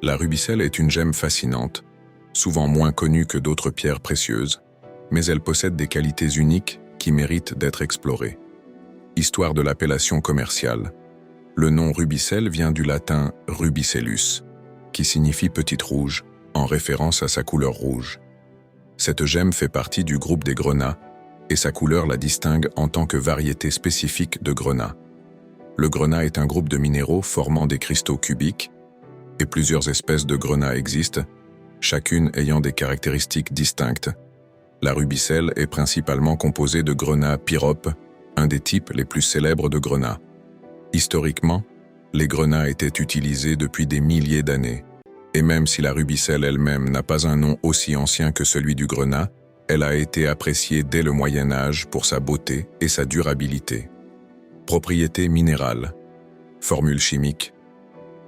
La rubicelle est une gemme fascinante, souvent moins connue que d'autres pierres précieuses, mais elle possède des qualités uniques qui méritent d'être explorées. Histoire de l'appellation commerciale. Le nom rubicelle vient du latin rubicellus, qui signifie petite rouge, en référence à sa couleur rouge. Cette gemme fait partie du groupe des grenats, et sa couleur la distingue en tant que variété spécifique de grenat. Le grenat est un groupe de minéraux formant des cristaux cubiques, et plusieurs espèces de grenats existent, chacune ayant des caractéristiques distinctes. La rubicelle est principalement composée de grenat pyrope, un des types les plus célèbres de grenat. Historiquement, les grenats étaient utilisés depuis des milliers d'années, et même si la rubicelle elle-même n'a pas un nom aussi ancien que celui du grenat, elle a été appréciée dès le Moyen Âge pour sa beauté et sa durabilité. Propriétés minérales. Formule chimique.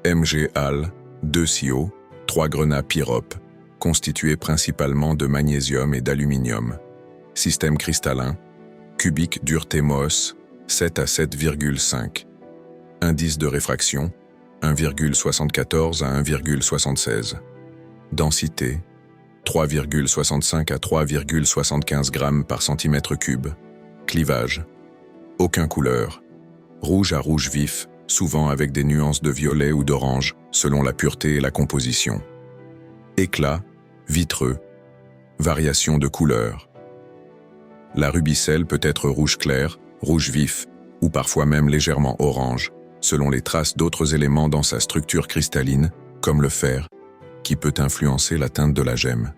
Mgal, 2CO, 3 grenats pyrope, constitués principalement de magnésium et d'aluminium. Système cristallin. Cubique dureté Mohs, 7 à 7,5. Indice de réfraction, 1,74 à 1,76. Densité, 3,65 à 3,75 grammes par centimètre cube. Clivage, aucun couleur. Rouge à rouge vif, souvent avec des nuances de violet ou d'orange, selon la pureté et la composition. Éclat, vitreux. Variation de couleur. La rubicelle peut être rouge clair, rouge vif, ou parfois même légèrement orange, selon les traces d'autres éléments dans sa structure cristalline, comme le fer, qui peut influencer la teinte de la gemme.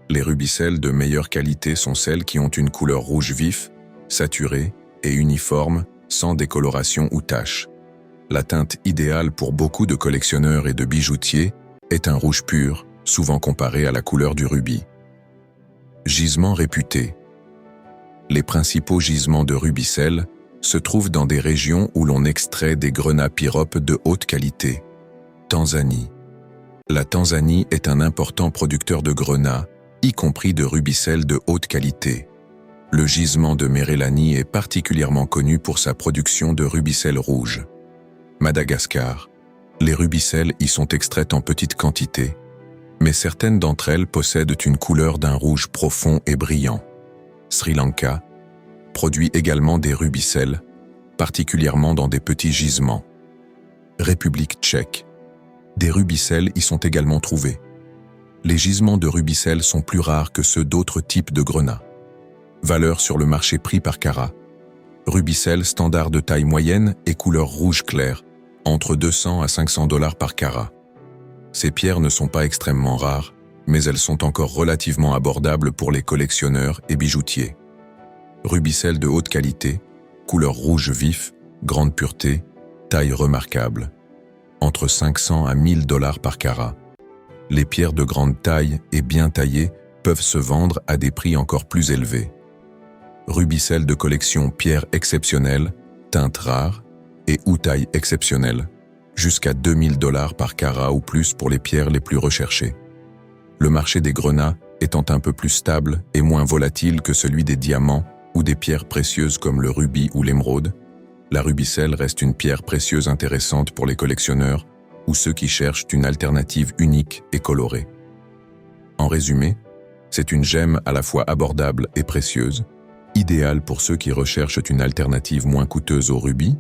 Les rubicelles de meilleure qualité sont celles qui ont une couleur rouge vif, saturée et uniforme, sans décoloration ou tache. La teinte idéale pour beaucoup de collectionneurs et de bijoutiers est un rouge pur, souvent comparé à la couleur du rubis. Gisements réputés. Les principaux gisements de rubicelle se trouvent dans des régions où l'on extrait des grenats pyrope de haute qualité. Tanzanie. La Tanzanie est un important producteur de grenats, y compris de rubicelle de haute qualité. Le gisement de Merelani est particulièrement connu pour sa production de rubicelle rouge. Madagascar. Les rubicelles y sont extraites en petite quantité, mais certaines d'entre elles possèdent une couleur d'un rouge profond et brillant. Sri Lanka produit également des rubicelles, particulièrement dans des petits gisements. République tchèque. Des rubicelles y sont également trouvés. Les gisements de rubicelles sont plus rares que ceux d'autres types de grenats. Valeur sur le marché prix par carat. Rubicelle standard de taille moyenne et couleur rouge clair, entre 200 à 500 $ par carat. Ces pierres ne sont pas extrêmement rares, mais elles sont encore relativement abordables pour les collectionneurs et bijoutiers. Rubicelle de haute qualité, couleur rouge vif, grande pureté, taille remarquable. Entre 500 à 1000 $ par carat. Les pierres de grande taille et bien taillées peuvent se vendre à des prix encore plus élevés. Rubicelle de collection pierre exceptionnelle, teinte rare et ou taille exceptionnelle, jusqu'à 2000 $ par carat ou plus pour les pierres les plus recherchées. Le marché des grenats étant un peu plus stable et moins volatile que celui des diamants ou des pierres précieuses comme le rubis ou l'émeraude, la rubicelle reste une pierre précieuse intéressante pour les collectionneurs ou ceux qui cherchent une alternative unique et colorée. En résumé, c'est une gemme à la fois abordable et précieuse, idéale pour ceux qui recherchent une alternative moins coûteuse au rubis,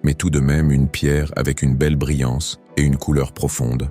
mais tout de même une pierre avec une belle brillance et une couleur profonde.